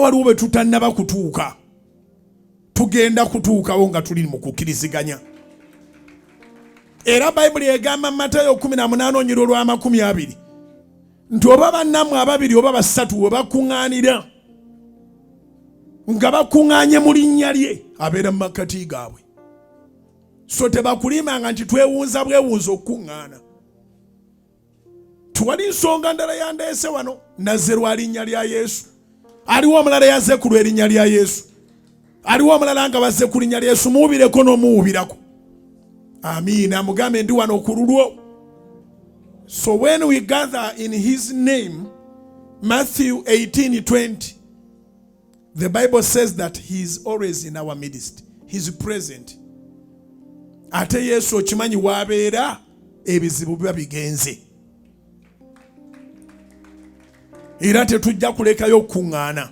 waliwo wetutanaba kutuuka. Tugenda kutuukawo nga tuli mukukiliziganya. Era Bayibuli egamba Matayo 18:20 nti oba bannammwe ababiri oba basatu we bakuŋŋaanira nga bakuŋŋaanye mu linnya lye abeera mu makkati gaabwe. So tebakulimanga nti twewunza bwewunza okuŋŋaana. Tuwali nsonga ndala yandeese wano, nazze lwa linnya lya Yesu. Aliwo omulala yazze ku lw'erinnya lya Yesu. Aliwo omulala nga bazze ku linnya lya Yesu, muwubireko n'omuwubirako. Amiina, mugambe ndi wano ku lulwo. So when we gather in his name, Matthew 18:20, the Bible says that he is always in our midst. He is present. Ate Yesu okimanyi wabeera ebizibu biba bigenze. Era tetujja kulekayo okuŋŋaana.